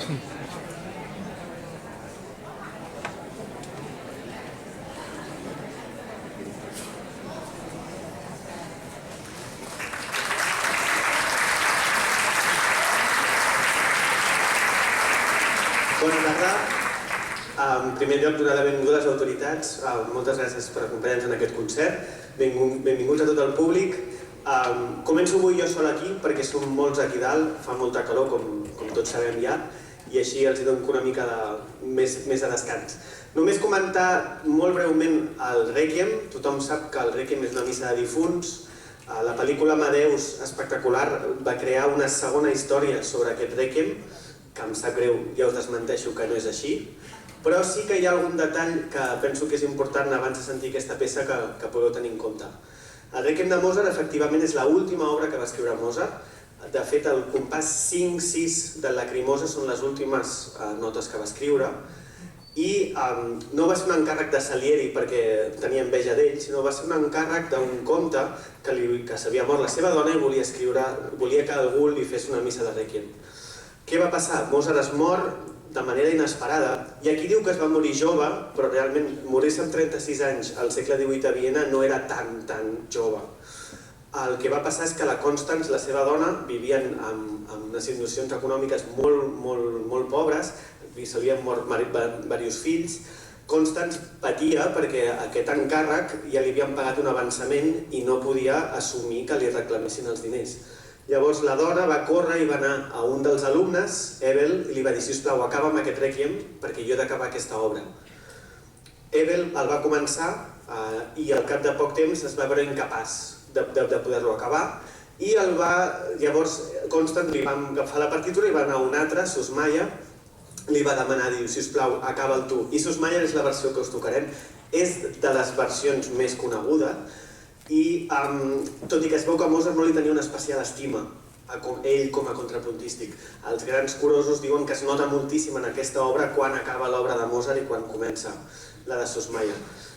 Bona tarda. En primer lloc, donar la benvinguda a les autoritats. Moltes gràcies per acompanyar-nos en aquest concert. Benvinguts a tot el públic. Començo avui jo sol aquí perquè som molts aquí dalt, fa molta calor, com tots sabem ja, i així els dono una mica més de descans. Només comentar molt breument el Rèquiem. Tothom sap que el Rèquiem és una missa de difunts. La pel·lícula Amadeus, espectacular, va crear una segona història sobre aquest Rèquiem, que em sap greu, ja us desmenteixo que no és així, però sí que hi ha algun detall que penso que és important abans de sentir aquesta peça que podeu tenir en compte. El Rèquiem de Mozart efectivament és l'última obra que va escriure Mozart. De fet, el compàs 5-6 de Lacrimosa són les últimes notes que va escriure, i no va ser un encàrrec de Salieri perquè tenia enveja d'ell, sinó va ser un encàrrec d'un comte que s'havia mort la seva dona i volia que algú li fes una missa de Rèquiem. Què va passar? Mozart es mor de manera inesperada, i aquí diu que es va morir jove, però realment morir-se amb 36 anys al segle XVIII a Viena no era tan jove. El que va passar és que la Constance, la seva dona, vivien en unes situacions econòmiques molt pobres, se li havien mort diversos fills. Constance patia perquè aquest encàrrec ja li havien pagat un avançament i no podia assumir que li reclamessin els diners. Llavors la dona va córrer i va anar a un dels alumnes, Hebel, i li va dir: sisplau, acaba amb aquest Rèquiem perquè jo he d'acabar aquesta obra. Hebel el va començar i al cap de poc temps es va veure incapaç de poder-lo acabar, i llavors Constance li va agafar la partitura i va anar a un altre, Susmaia, li va demanar, diu: sisplau, acaba'l tu. I Susmaia és la versió que us tocarem, és de les versions més conegudes, i tot i que es veu que Mozart no li tenia una especial estima a ell com a contrapuntístic. Els grans curosos diuen que es nota moltíssim en aquesta obra quan acaba l'obra de Mozart i quan comença la de Susmaia.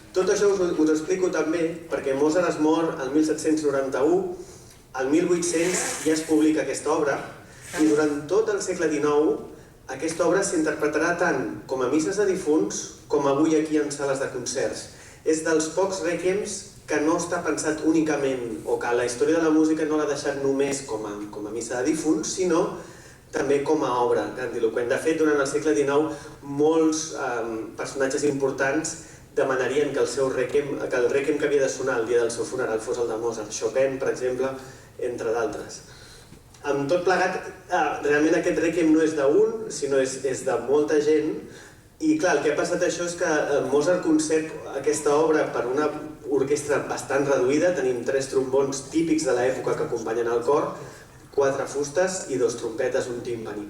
Tot això us explico també perquè Mozart es mor el 1791, el 1800 ja es publica aquesta obra, i durant tot el segle XIX aquesta obra s'interpretarà tant com a misses de difunts com avui aquí en sales de concerts. És dels pocs Rèquiems que no està pensat únicament, o que la història de la música no l'ha deixat només com a missa de difunts, sinó també com a obra grandiloqüent. De fet, durant el segle XIX, molts personatges importants demanarien que el Rèquiem que havia de sonar el dia del seu funeral fos el de Mozart. Chopin, per exemple, entre d'altres. Amb tot plegat, realment aquest Rèquiem no és d'un, sinó és de molta gent, i clar, el que ha passat això és que Mozart concep aquesta obra per una orquestra bastant reduïda. Tenim 3 trombons típics de l'època que acompanyen el cor, 4 fustes i 2 trompetes, un tímpani.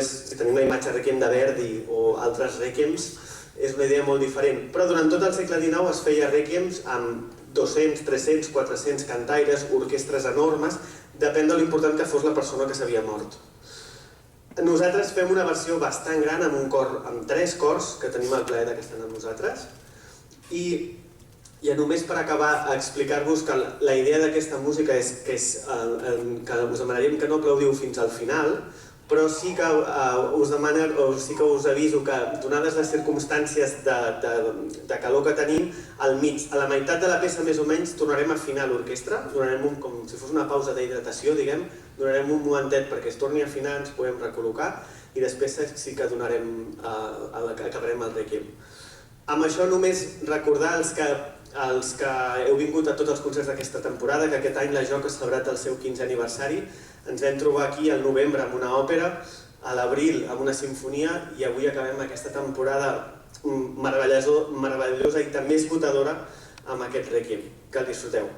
Si tenim la imatge Rèquiem de Verdi o altres Rèquiems, és una idea molt diferent. Però durant tot el segle XIX es feia Rèquiems amb 200, 300, 400 cantaires, orquestres enormes, depèn de l'important que fos la persona que s'havia mort. Nosaltres fem una versió bastant gran amb 3 cors que tenim al planeta que estan amb nosaltres, i ja només per acabar a explicar-vos que la idea d'aquesta música és que us demanaríem que no aplaudiu fins al final, però sí que us aviso que, donades les circumstàncies de calor que tenim, al mig, a la meitat de la peça més o menys, tornarem a afinar l'orquestra, donarem com si fos una pausa d'hidratació, diguem, donarem un momentet perquè es torni a afinar, ens podem recol·locar, i després sí que acabarem el Rèquiem. Amb això només recordar als que heu vingut a tots els concerts d'aquesta temporada que aquest any la JOC ha celebrat el seu 15è aniversari. Ens vam trobar aquí al novembre amb una òpera, a l'abril amb una sinfonia, i avui acabem aquesta temporada meravellosa i també esgotadora amb aquest Rèquiem. Que el disfruteu.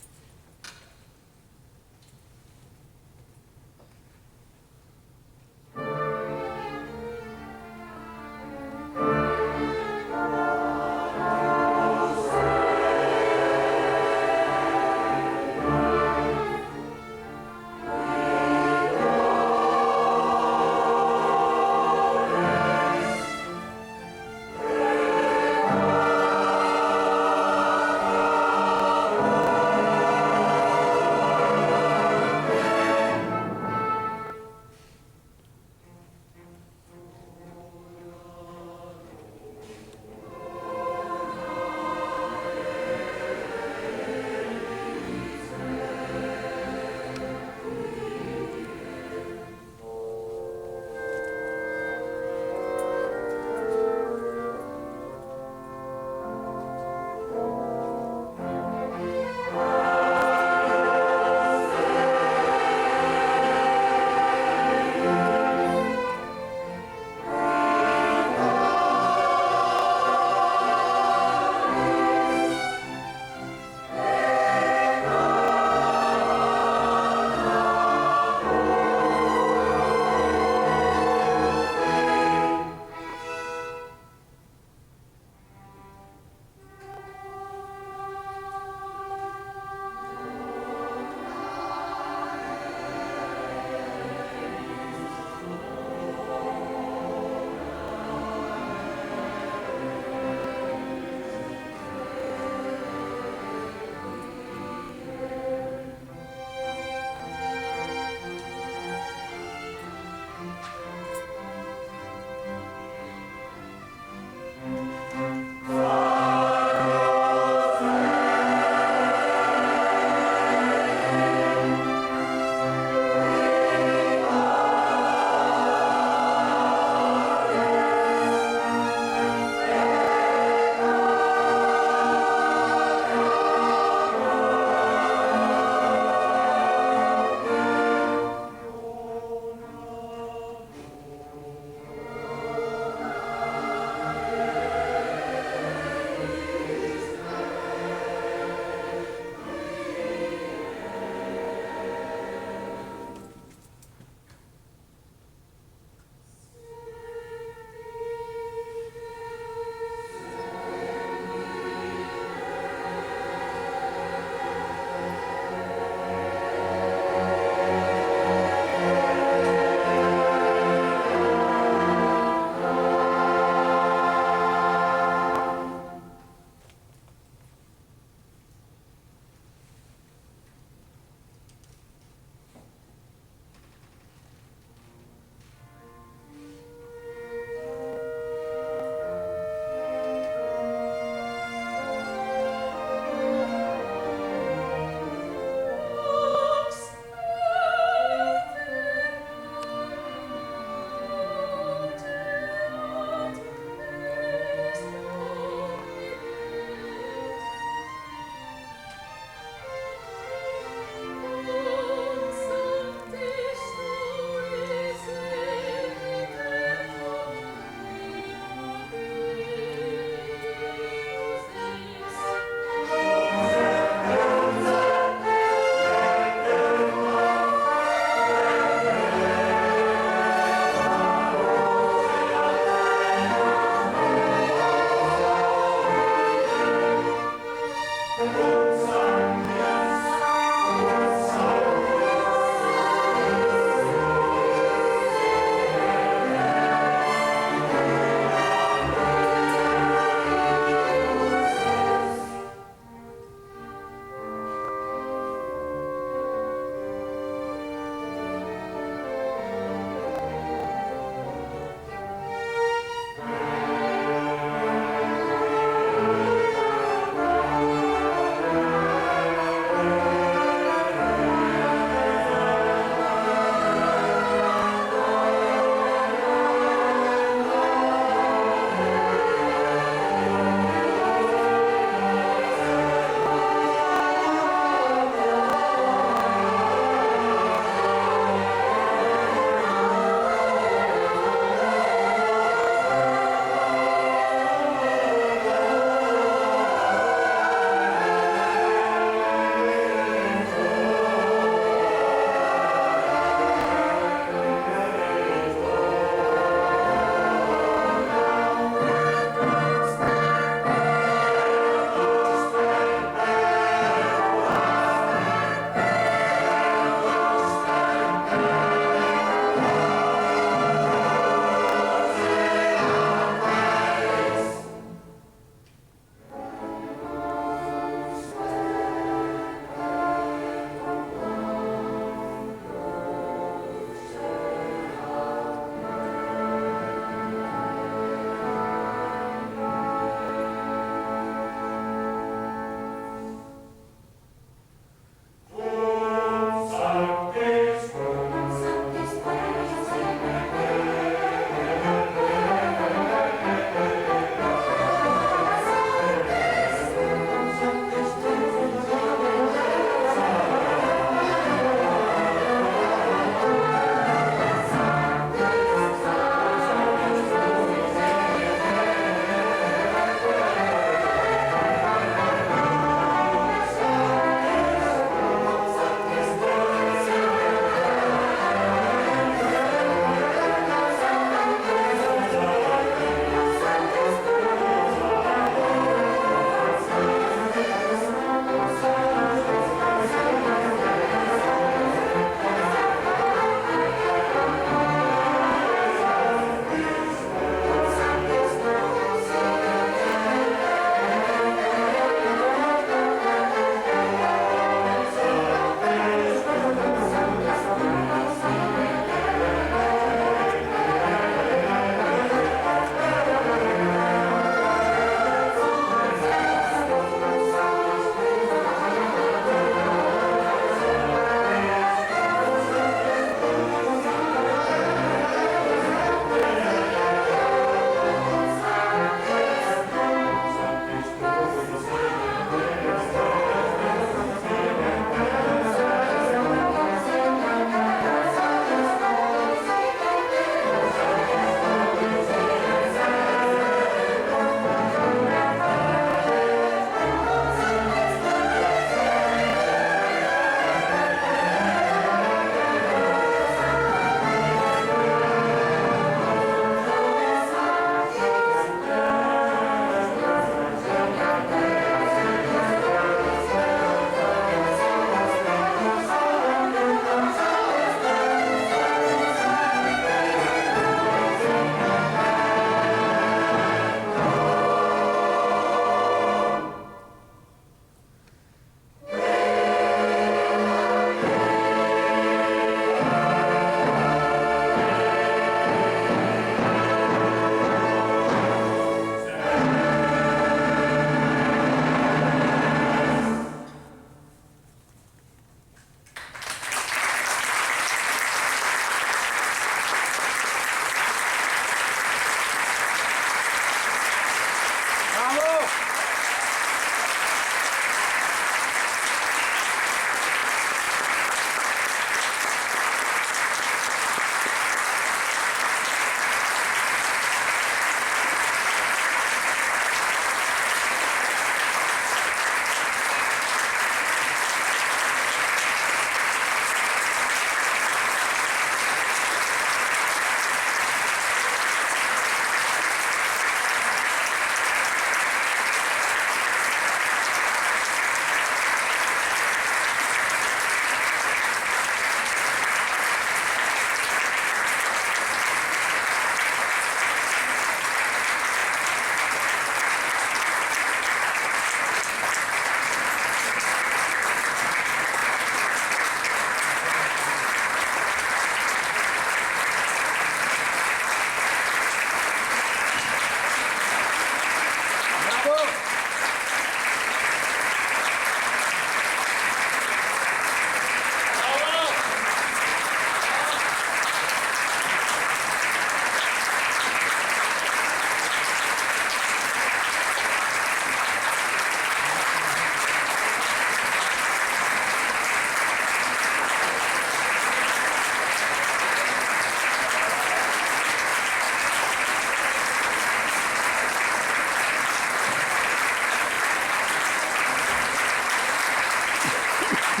Un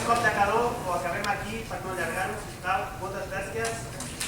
cop de calor, ho acabem aquí per no allargar-ho, sisplau. Moltes gràcies.